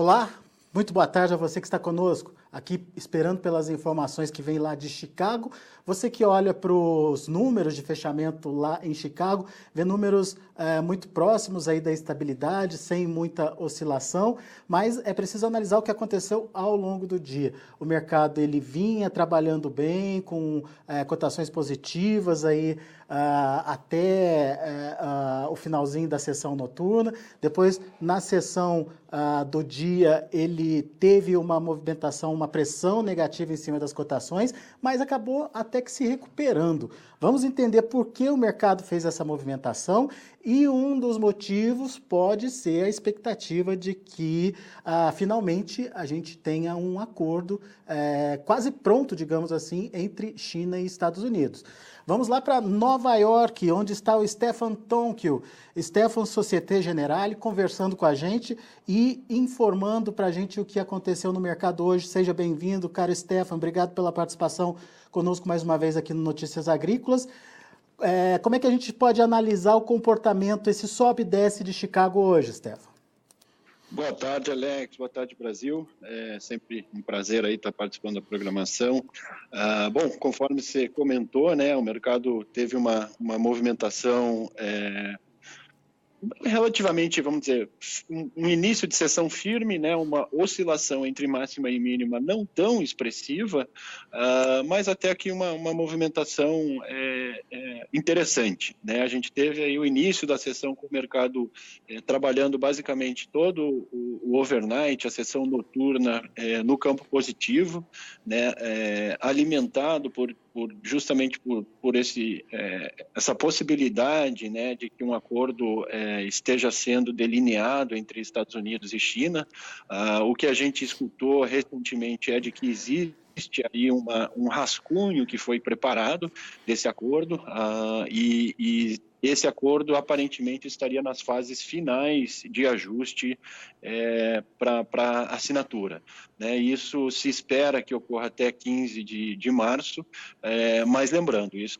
Olá, muito boa tarde a você que está conosco, aqui esperando pelas informações que vêm lá de Chicago. Você que olha para os números de fechamento lá em Chicago, vê números muito próximos aí da estabilidade, sem muita oscilação, mas é preciso analisar o que aconteceu ao longo do dia. O mercado ele vinha trabalhando bem, com cotações positivas aí até o finalzinho da sessão noturna. Depois, na sessão do dia, ele teve uma movimentação, uma pressão negativa em cima das cotações, mas acabou até que se recuperando. Vamos entender por que o mercado fez essa movimentação e um dos motivos pode ser a expectativa de que finalmente a gente tenha um acordo quase pronto, digamos assim, entre China e Estados Unidos. Vamos lá para Nova York, onde está o Stefan Tonkel, Stefan Société Générale, conversando com a gente e informando para a gente o que aconteceu no mercado hoje. Seja bem-vindo, caro Stefan, obrigado pela participação conosco mais uma vez aqui no Notícias Agrícolas. Como é que a gente pode analisar o comportamento, esse sobe e desce de Chicago hoje, Stefan? Boa tarde, Alex. Boa tarde, Brasil. É sempre um prazer aí estar participando da programação. Bom, conforme você comentou, né, o mercado teve uma movimentação relativamente, vamos dizer, um início de sessão firme, né, uma oscilação entre máxima e mínima não tão expressiva, mas até aqui uma movimentação interessante, né? A gente teve aí o início da sessão com o mercado trabalhando basicamente todo o overnight, a sessão noturna no campo positivo, né, alimentado justamente por essa possibilidade, né, de que um acordo esteja sendo delineado entre Estados Unidos e China. O que a gente escutou recentemente é de que existe aí um rascunho que foi preparado desse acordo e esse acordo aparentemente estaria nas fases finais de ajuste para assinatura, né? Isso se espera que ocorra até 15 de março, mas lembrando, isso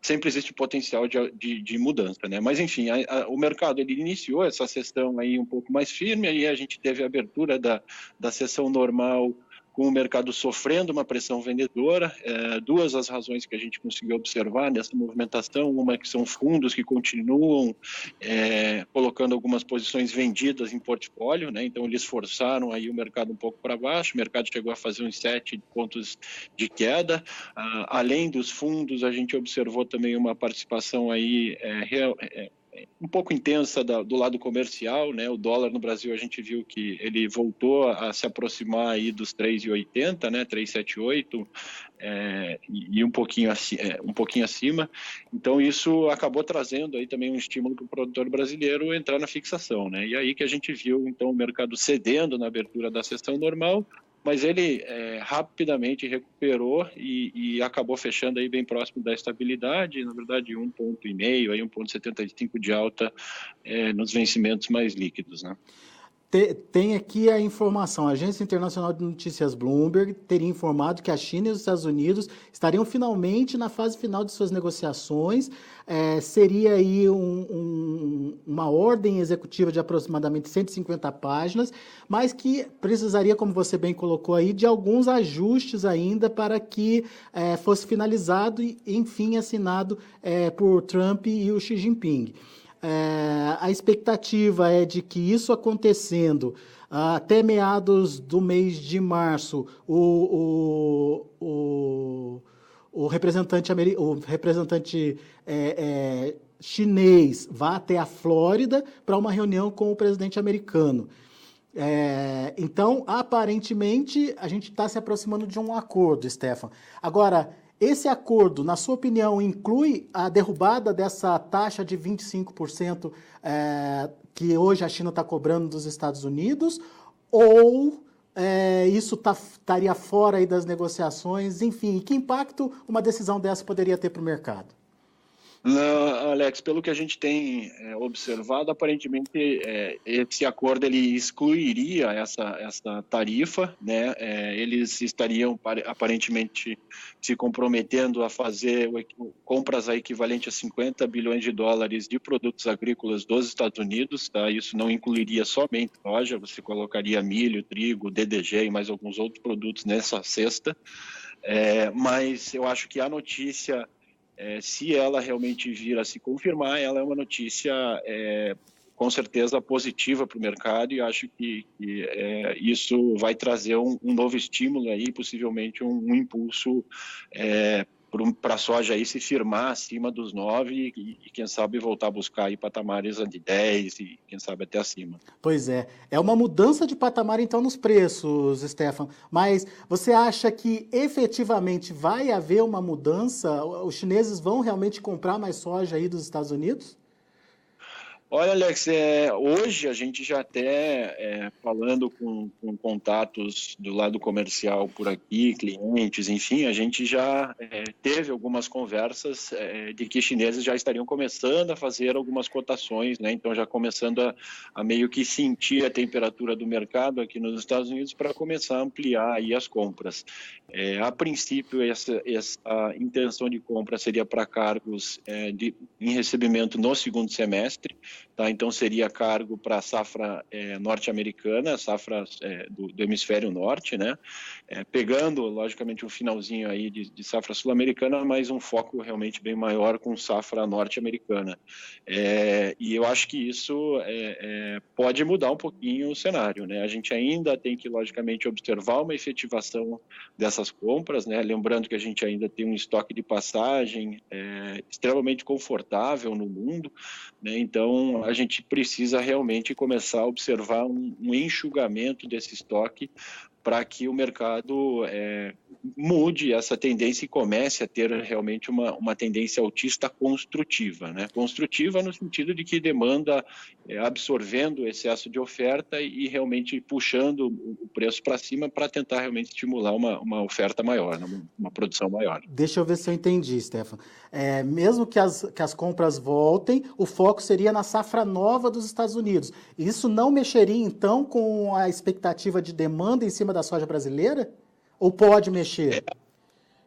sempre existe potencial de mudança, né? Mas enfim, o mercado ele iniciou essa sessão aí um pouco mais firme, aí a gente teve a abertura da sessão normal com o mercado sofrendo uma pressão vendedora. Duas as razões que a gente conseguiu observar nessa movimentação: uma é que são fundos que continuam colocando algumas posições vendidas em portfólio, né? Então eles forçaram aí o mercado um pouco para baixo, o mercado chegou a fazer uns 7 pontos de queda. Além dos fundos, a gente observou também uma participação aí um pouco intensa do lado comercial, né? O dólar no Brasil a gente viu que ele voltou a se aproximar aí dos 3,80, né? 3,78 e um pouquinho acima. Então isso acabou trazendo aí também um estímulo para o produtor brasileiro entrar na fixação, né? E aí que a gente viu então o mercado cedendo na abertura da sessão normal, mas ele rapidamente recuperou e acabou fechando aí bem próximo da estabilidade, na verdade 1,5 ponto, aí 1,75 de alta nos vencimentos mais líquidos, né? Tem aqui a informação, a Agência Internacional de Notícias Bloomberg teria informado que a China e os Estados Unidos estariam finalmente na fase final de suas negociações. Seria aí uma ordem executiva de aproximadamente 150 páginas, mas que precisaria, como você bem colocou aí, de alguns ajustes ainda para que fosse finalizado e, enfim, assinado por Trump e o Xi Jinping. A expectativa é de que isso acontecendo até meados do mês de março, o representante chinês vá até a Flórida para uma reunião com o presidente americano. Então, aparentemente, a gente está se aproximando de um acordo, Stefan. Agora, esse acordo, na sua opinião, inclui a derrubada dessa taxa de 25% que hoje a China está cobrando dos Estados Unidos? Ou isso estaria fora aí das negociações? Enfim, que impacto uma decisão dessa poderia ter para o mercado? Não, Alex, pelo que a gente tem observado, aparentemente esse acordo ele excluiria essa tarifa, né? Eles estariam aparentemente se comprometendo a fazer compras equivalentes a 50 bilhões de dólares de produtos agrícolas dos Estados Unidos, tá? Isso não incluiria somente soja, você colocaria milho, trigo, DDG e mais alguns outros produtos nessa cesta. Mas eu acho que a notícia se ela realmente vir a se confirmar, ela é uma notícia com certeza positiva para o mercado e acho que isso vai trazer um novo estímulo aí, possivelmente um impulso para a soja aí se firmar acima dos 9 e quem sabe voltar a buscar aí patamares de 10 e quem sabe até acima. Pois é uma mudança de patamar então nos preços, Stefan, mas você acha que efetivamente vai haver uma mudança? Os chineses vão realmente comprar mais soja aí dos Estados Unidos? Olha, Alex, hoje a gente já até falando com contatos do lado comercial por aqui, clientes, enfim, a gente já teve algumas conversas de que chineses já estariam começando a fazer algumas cotações, né? Então já começando a meio que sentir a temperatura do mercado aqui nos Estados Unidos para começar a ampliar aí as compras. A princípio, essa intenção de compra seria para cargos em recebimento no segundo semestre. Tá, então seria cargo para a safra norte-americana, safra do hemisfério norte, né? Pegando, logicamente, um finalzinho aí de safra sul-americana, mas um foco realmente bem maior com safra norte-americana. E eu acho que isso pode mudar um pouquinho o cenário, né? A gente ainda tem que, logicamente, observar uma efetivação dessas compras, né? Lembrando que a gente ainda tem um estoque de passagem extremamente confortável no mundo, né? Então, a gente precisa realmente começar a observar um enxugamento desse estoque para que o mercado mude essa tendência e comece a ter realmente uma tendência altista construtiva, né? Construtiva no sentido de que demanda absorvendo o excesso de oferta e realmente puxando o preço para cima para tentar realmente estimular uma oferta maior, né? Uma produção maior. Deixa eu ver se eu entendi, Stefan. Mesmo que as compras voltem, o foco seria na safra nova dos Estados Unidos. Isso não mexeria, então, com a expectativa de demanda em cima da soja brasileira? Ou pode mexer?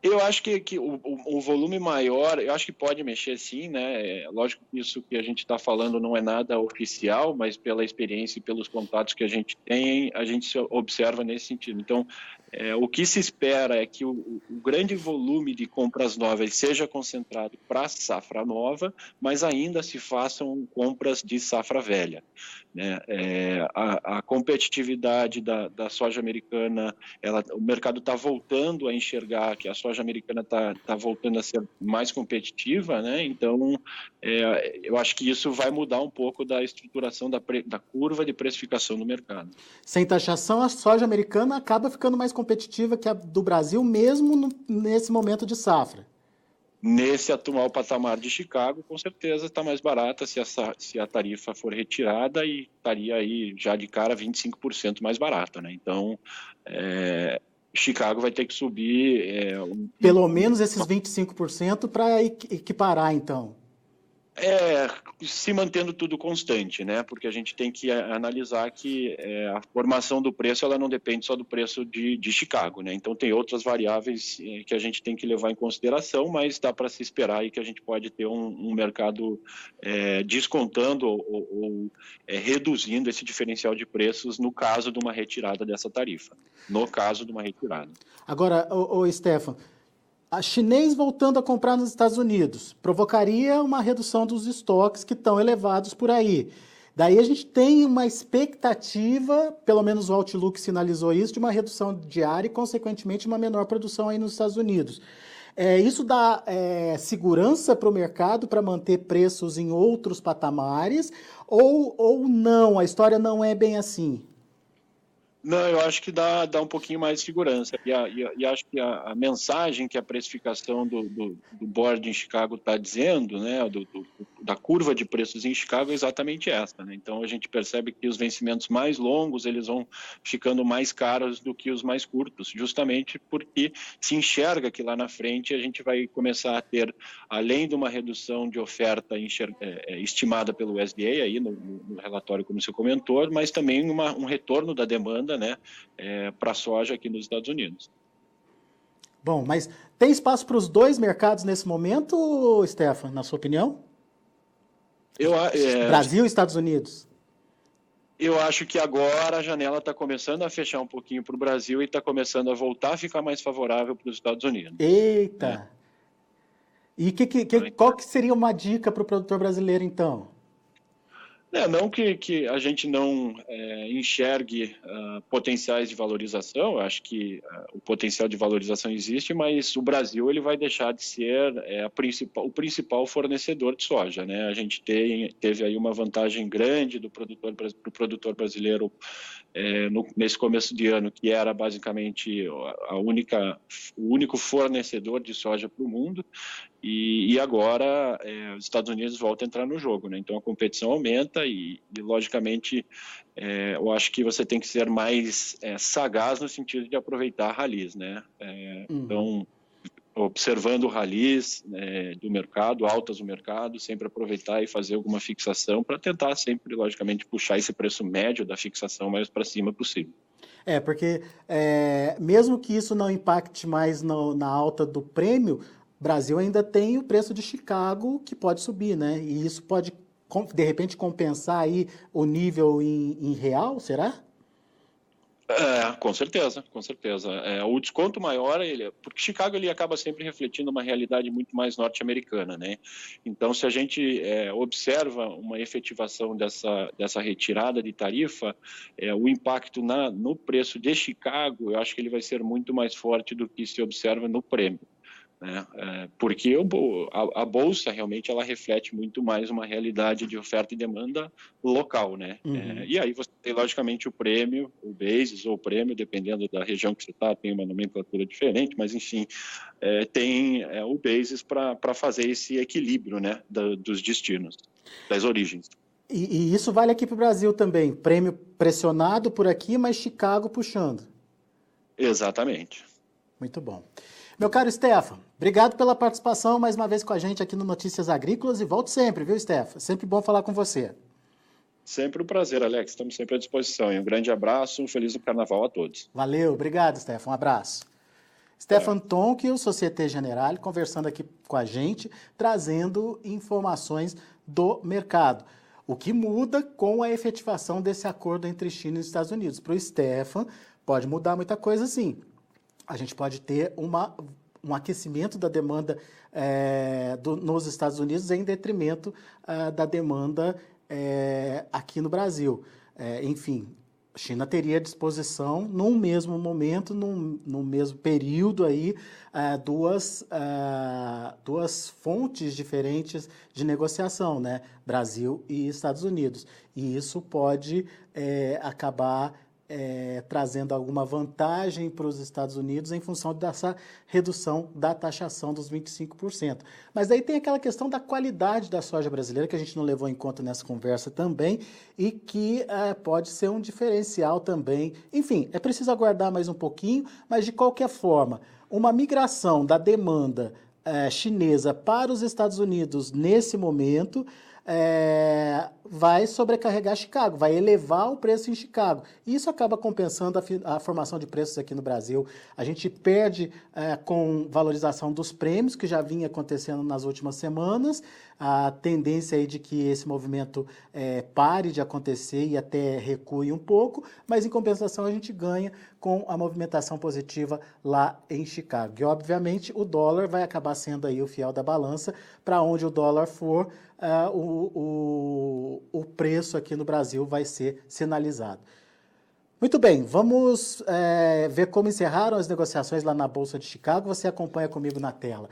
Eu acho que o volume maior, eu acho que pode mexer sim, né? Lógico que isso que a gente está falando não é nada oficial, mas pela experiência e pelos contatos que a gente tem, a gente se observa nesse sentido. Então, o que se espera é que o grande volume de compras novas seja concentrado para a safra nova, mas ainda se façam compras de safra velha, né? A competitividade da soja americana, o mercado está voltando a enxergar que a soja americana está voltando a ser mais competitiva, né? Então, eu acho que isso vai mudar um pouco da estruturação da curva de precificação do mercado. Sem taxação, a soja americana acaba ficando mais competitiva que a do Brasil, mesmo nesse momento de safra. Nesse atual patamar de Chicago, com certeza está mais barata se a tarifa for retirada e estaria aí já de cara 25% mais barata, né? Então, Chicago vai ter que subir... Pelo menos esses 25% para equiparar, então. Se mantendo tudo constante, né? Porque a gente tem que analisar que a formação do preço ela não depende só do preço de Chicago, né? Então tem outras variáveis que a gente tem que levar em consideração, mas dá para se esperar aí que a gente pode ter um mercado descontando ou reduzindo esse diferencial de preços no caso de uma retirada dessa tarifa. No caso de uma retirada. Agora, Stefan, a chinês voltando a comprar nos Estados Unidos provocaria uma redução dos estoques que estão elevados por aí. Daí a gente tem uma expectativa, pelo menos o Outlook sinalizou isso, de uma redução diária e, consequentemente, uma menor produção aí nos Estados Unidos. Isso dá segurança para o mercado para manter preços em outros patamares ou não? A história não é bem assim? Não, eu acho que dá um pouquinho mais de segurança. E acho que a mensagem que a precificação do board em Chicago está dizendo, né, da curva de preços em Chicago é exatamente essa, né? Então a gente percebe que os vencimentos mais longos eles vão ficando mais caros do que os mais curtos, justamente porque se enxerga que lá na frente a gente vai começar a ter, além de uma redução de oferta estimada pelo USDA, aí no relatório como você comentou, mas também um retorno da demanda, né, para a soja aqui nos Estados Unidos. Bom, mas tem espaço para os dois mercados nesse momento, Stefan, na sua opinião? Brasil e Estados Unidos. Eu acho que agora a janela está começando a fechar um pouquinho para o Brasil e está começando a voltar a ficar mais favorável para os Estados Unidos. Eita! E qual que seria uma dica para o produtor brasileiro, então? Não que a gente não enxergue potenciais de valorização, eu acho que o potencial de valorização existe, mas o Brasil ele vai deixar de ser o principal fornecedor de soja, né? A gente teve aí uma vantagem grande do produtor brasileiro nesse começo de ano, que era basicamente o único fornecedor de soja para o mundo, e agora os Estados Unidos voltam a entrar no jogo, né? Então a competição aumenta e logicamente, eu acho que você tem que ser mais sagaz no sentido de aproveitar ralis, né? Então, observando ralis do mercado, altas do mercado, sempre aproveitar e fazer alguma fixação para tentar sempre, logicamente, puxar esse preço médio da fixação mais para cima possível. Porque mesmo que isso não impacte mais na alta do prêmio, o Brasil ainda tem o preço de Chicago que pode subir, né? E isso pode, de repente, compensar aí o nível em real, será? Com certeza, com certeza. O desconto maior, porque Chicago ele acaba sempre refletindo uma realidade muito mais norte-americana, né? Então, se a gente observa uma efetivação dessa retirada de tarifa, o impacto no preço de Chicago, eu acho que ele vai ser muito mais forte do que se observa no prêmio. Né? Porque a bolsa realmente ela reflete muito mais uma realidade de oferta e demanda local, né? E aí você tem logicamente o prêmio, o basis ou o prêmio, dependendo da região que você está, tem uma nomenclatura diferente, mas enfim, tem o basis para fazer esse equilíbrio, né, dos destinos, das origens. E isso vale aqui para o Brasil também, prêmio pressionado por aqui, mas Chicago puxando. Exatamente. Muito bom. Meu caro Stefan, obrigado pela participação mais uma vez com a gente aqui no Notícias Agrícolas e volte sempre, viu, Stefan? Sempre bom falar com você. Sempre um prazer, Alex. Estamos sempre à disposição. E um grande abraço, um feliz carnaval a todos. Valeu, obrigado, Stefan. Um abraço. Stefan Tonke, Société Générale, conversando aqui com a gente, trazendo informações do mercado. O que muda com a efetivação desse acordo entre China e Estados Unidos. Para o Stefan, pode mudar muita coisa, sim. A gente pode ter um aquecimento da demanda nos Estados Unidos em detrimento da demanda aqui no Brasil. Enfim, a China teria à disposição, num mesmo momento, num mesmo período, aí, duas fontes diferentes de negociação, né? Brasil e Estados Unidos. E isso pode acabar trazendo alguma vantagem para os Estados Unidos em função dessa redução da taxação dos 25%. Mas daí tem aquela questão da qualidade da soja brasileira, que a gente não levou em conta nessa conversa também, e que pode ser um diferencial também. Enfim, é preciso aguardar mais um pouquinho, mas de qualquer forma, uma migração da demanda chinesa para os Estados Unidos nesse momento vai sobrecarregar Chicago, vai elevar o preço em Chicago. E isso acaba compensando a formação de preços aqui no Brasil. A gente perde com valorização dos prêmios, que já vinha acontecendo nas últimas semanas, a tendência aí de que esse movimento pare de acontecer e até recue um pouco, mas em compensação a gente ganha com a movimentação positiva lá em Chicago. E obviamente o dólar vai acabar sendo aí o fiel da balança, para onde o dólar for, o preço aqui no Brasil vai ser sinalizado. Muito bem, vamos ver como encerraram as negociações lá na Bolsa de Chicago. Você acompanha comigo na tela.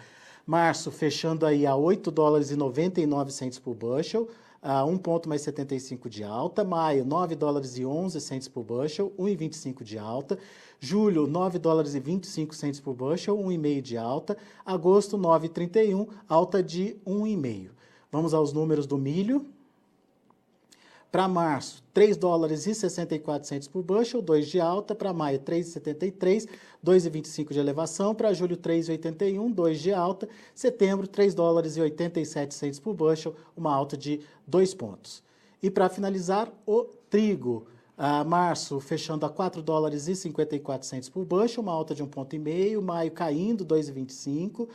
Março fechando aí a $8,99 por bushel, 1 ponto mais 75 de alta. Maio, 9 dólares e 11 cents por bushel, 1,25 de alta. Julho, 9 dólares e 25 cents por bushel, 1,5 de alta. Agosto, 9,31, alta de 1,5. Vamos aos números do milho. Para março, 3 dólares e 64 cents por bushel, 2 de alta. Para maio, 3,73, 2,25 de elevação. Para julho, 3,81, 2 de alta. Setembro, 3 dólares e 87 cents por bushel, uma alta de 2 pontos. E para finalizar, o trigo. Março fechando a 4 dólares e 54 cents por bushel, uma alta de 1,5 ponto. Maio caindo 2,25,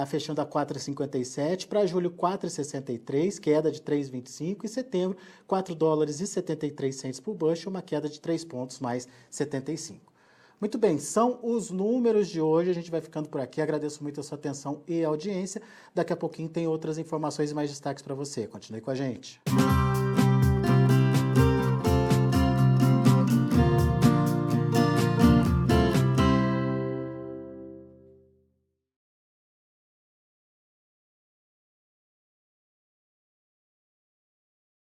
fechando a 4,57. Para julho 4,63, queda de 3,25. E setembro 4 dólares e 73 cents por bushel, uma queda de 3 pontos mais 75. Muito bem, são os números de hoje. A gente vai ficando por aqui. Agradeço muito a sua atenção e audiência. Daqui a pouquinho tem outras informações e mais destaques para você. Continue com a gente.